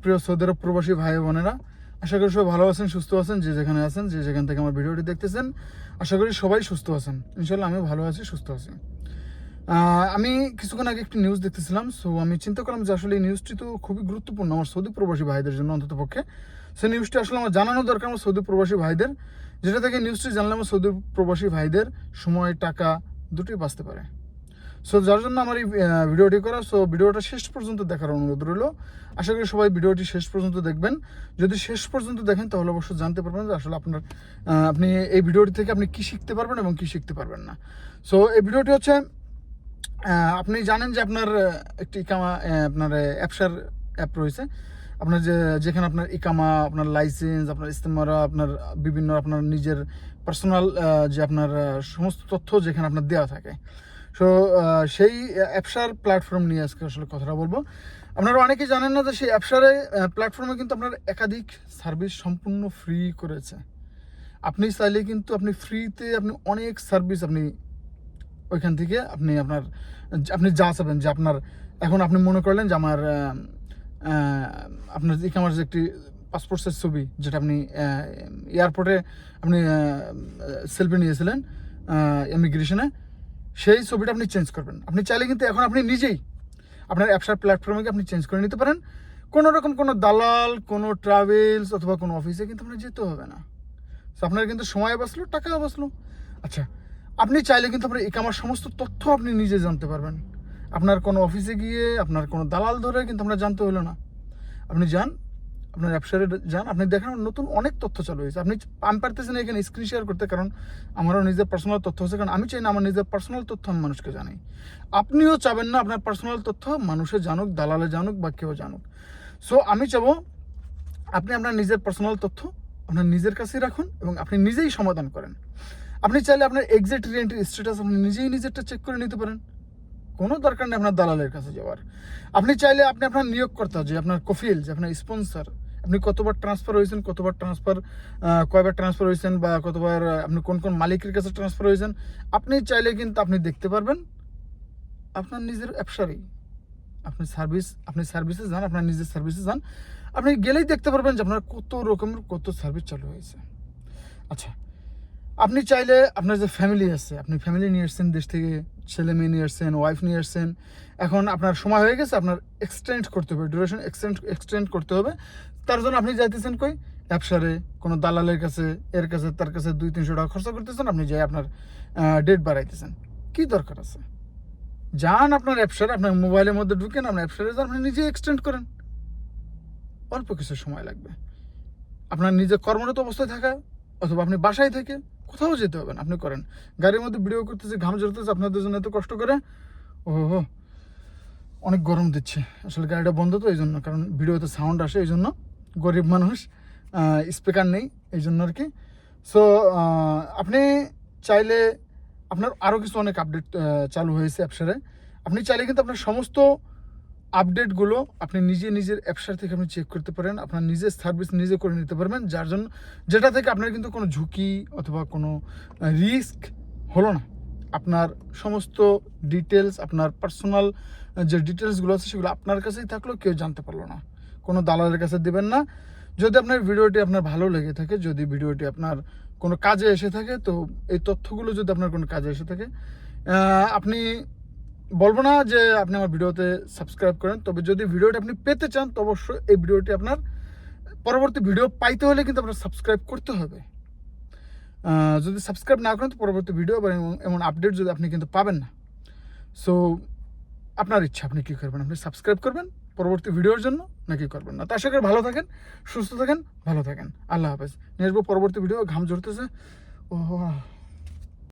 প্রিয় সৌদি আরব প্রবাসী ভাই বোনেরা, আশা করি সবাই ভালো আছেন, সুস্থ আছেন। যে যেখানে আছেন, যে যেখান থেকে আমার ভিডিওটি দেখতেছেন, আশা করি সবাই সুস্থ আছেন। ইনশাল্লাহ আমিও ভালো আছি, সুস্থ আছি। আমি কিছুক্ষণ আগে একটি নিউজ দেখতেছিলাম। সো আমি চিন্তা করলাম যে আসলে এই নিউজটি তো খুবই গুরুত্বপূর্ণ আমার সৌদি প্রবাসী ভাইদের জন্য অন্তত পক্ষে। সেই নিউজটি আসলে আমার জানানো দরকার আমার সৌদি প্রবাসী ভাইদের, যেটা থেকে নিউজটি জানলে আমার সৌদি প্রবাসী ভাইদের সময়, টাকা দুটোই বাঁচতে পারে। সো যার জন্য আমার এই ভিডিওটি করা। সো ভিডিওটা শেষ পর্যন্ত দেখার অনুরোধ রইল। আশা করি সবাই ভিডিওটি শেষ পর্যন্ত দেখবেন। যদি শেষ পর্যন্ত দেখেন তাহলে অবশ্যই জানতে পারবেন যে আসলে আপনি এই ভিডিওটি থেকে আপনি কী শিখতে পারবেন এবং কী শিখতে পারবেন না। সো এই ভিডিওটি হচ্ছে, আপনি জানেন যে আপনার একটি ইকামা আপনার অ্যাপসার অ্যাপ রয়েছে, আপনার যেখানে আপনার ইকামা, আপনার লাইসেন্স, আপনার ইস্তেমারা, আপনার বিভিন্ন আপনার নিজের পার্সোনাল যে আপনার সমস্ত তথ্য যেখানে আপনার দেওয়া থাকে। সো সেই অ্যাপসার প্ল্যাটফর্ম নিয়ে আজকে আসলে কথাটা বলবো। আপনারা অনেকেই জানেন না যে সেই অ্যাপসারে প্ল্যাটফর্মে কিন্তু আপনার একাধিক সার্ভিস সম্পূর্ণ ফ্রি করেছে। আপনি চাইলে কিন্তু আপনি ফ্রিতে আপনি অনেক সার্ভিস আপনি ওইখান থেকে আপনি যা চাবেন, যে আপনার এখন আপনি মনে করলেন যে আপনার ইকামার যে একটি পাসপোর্ট সাইজ ছবি, যেটা আপনি এয়ারপোর্টে আপনি সেলফি নিয়েছিলেন ইমিগ্রেশনে, সেই ছবিটা আপনি চেঞ্জ করবেন। আপনি চাইলে কিন্তু এখন আপনি নিজেই আপনার অ্যাপসার প্ল্যাটফর্মে আপনি চেঞ্জ করে নিতে পারেন। কোনো রকম কোনো দালাল, কোনো ট্রাভেলস অথবা কোনো অফিসে কিন্তু আপনার যেতে হবে না। তো আপনার কিন্তু সময় বাঁচলো, টাকাও বাঁচলো। আচ্ছা, আপনি চাইলে কিন্তু আপনার ইকামার সমস্ত তথ্য আপনি নিজে জানতে পারবেন। আপনার কোনো অফিসে গিয়ে আপনার কোনো দালাল ধরে কিন্তু আপনার জানতে হলো না। আপনি যান, আপনার অ্যাপসারে যান, আপনি দেখেন নতুন অনেক তথ্য চালু হয়েছে। আমি পারতেছি না এখানে স্ক্রিন শেয়ার করতে, কারণ আমারও নিজের পার্সোনাল তথ্য আছে, কারণ আমি চাই না আমার নিজের পার্সোনাল তথ্য আমি মানুষকে জানাই। আপনিও চাবেন না আপনার পার্সোনাল তথ্য মানুষে জানুক, দালালে জানুক বা কেউ জানুক। সো আমি চাবো আপনি আপনার নিজের পার্সোনাল তথ্য আপনার নিজের কাছেই রাখুন এবং আপনি নিজেই সমাধান করেন। আপনি চাইলে আপনার এক্সিট রেন্টের স্ট্যাটাস আপনি নিজেই নিজেরটা চেক করে নিতে পারেন। কোনো দরকার নেই আপনার দালালের কাছে যাওয়ার। আপনি চাইলে আপনি আপনার নিয়োগকর্তা, যে আপনার কফিল, যে আপনার স্পন্সর, আপনি কতবার ট্রান্সফার হয়েছেন, কয়বার ট্রান্সফার হয়েছেন, বা কতবার আপনি কোন কোন মালিকের কাছে ট্রান্সফার হয়েছেন, আপনি চাইলে কিন্তু আপনি দেখতে পারবেন আপনার নিজের অ্যাপসারেই। আপনি সার্ভিসে যান, আপনার নিজের সার্ভিসে যান, আপনি গেলেই দেখতে পারবেন যে আপনার কত সার্ভিস চালু হয়েছে। আচ্ছা, আপনি চাইলে আপনার যে ফ্যামিলি আছে, আপনি ফ্যামিলি নিয়ে এসছেন দেশ থেকে, ছেলে মেয়ে নিয়ে এসছেন, ওয়াইফ নিয়ে এসছেন, এখন আপনার সময় হয়ে গেছে, আপনার এক্সটেন্ড করতে হবে, ডিউরেশন এক্সটেন্ড করতে হবে। তার জন্য আপনি যাইতেছেন কই? অ্যাপসারে, কোনো দালালের কাছে, এর কাছে, তার কাছে 200-300 টাকা খরচা করতেছেন, আপনি যাই আপনার ডেট বাড়াইতেছেন। কি দরকার আছে? যান আপনার অ্যাপসারে, আপনার মোবাইলের মধ্যে ঢুকেন, আপনার অ্যাপসারে যান, আপনি নিজে এক্সটেন্ড করেন। অল্প কিছু সময় লাগবে। আপনার নিজের কর্মরত অবস্থায় থাকা অথবা আপনি বাসায় থেকে কোথাও যেতে হবে না, আপনি করেন। গাড়ির মধ্যে ভিডিও করতেছে, ঘাম ঝরতেছে, আপনাদের জন্য এত কষ্ট করে। ওহো, অনেক গরম দিচ্ছে আসলে, গাড়িটা বন্ধ তো এই জন্য, কারণ ভিডিওতে সাউন্ড আসে এই জন্য। গরিব মানুষ, স্পিকার নেই এই জন্য আর কি। সো আপনি চাইলে আপনার আরও কিছু অনেক আপডেট চালু হয়েছে অ্যাপসারে। আপনি চাইলে কিন্তু আপনার সমস্ত আপডেটগুলো আপনি নিজের অ্যাপসার থেকে আপনি চেক করতে পারেন, আপনার নিজের সার্ভিস নিজে করে নিতে পারবেন, যেটা থেকে আপনার কিন্তু কোনো ঝুঁকি অথবা কোনো রিস্ক হলো না। আপনার সমস্ত ডিটেলস, আপনার পার্সোনাল যে ডিটেলসগুলো আছে সেগুলো আপনার কাছেই থাকলো, কেউ জানতে পারলো না। কোনো দালালের কাছে দেবেন না। যদি আপনার ভিডিওটি আপনার ভালো লেগে থাকে, যদি ভিডিওটি আপনার কোনো কাজে এসে থাকে, তো এই তথ্যগুলো যদি আপনার কোনো কাজে এসে থাকে, আপনি, বলবো না যে আপনি আমার ভিডিওতে সাবস্ক্রাইব করেন, তবে যদি ভিডিওটি আপনি পেতে চান তো অবশ্যই এই ভিডিওটি আপনার পরবর্তী ভিডিও পাইতে হলে কিন্তু আপনার সাবস্ক্রাইব করতে হবে। যদি সাবস্ক্রাইব না করেন তো পরবর্তী ভিডিও বা এমন আপডেট যদি আপনি কিন্তু পাবেন না। সো আপনার ইচ্ছা, আপনি কী করবেন, আপনি সাবস্ক্রাইব করবেন পরবর্তী ভিডিওর জন্য নাকি করবেন না। তো আশা করি ভালো থাকেন, সুস্থ থাকেন, ভালো থাকেন। আল্লাহ হাফেজ। নিয়ে আসবো পরবর্তী ভিডিও। ঘাম ঝরতেছে, ও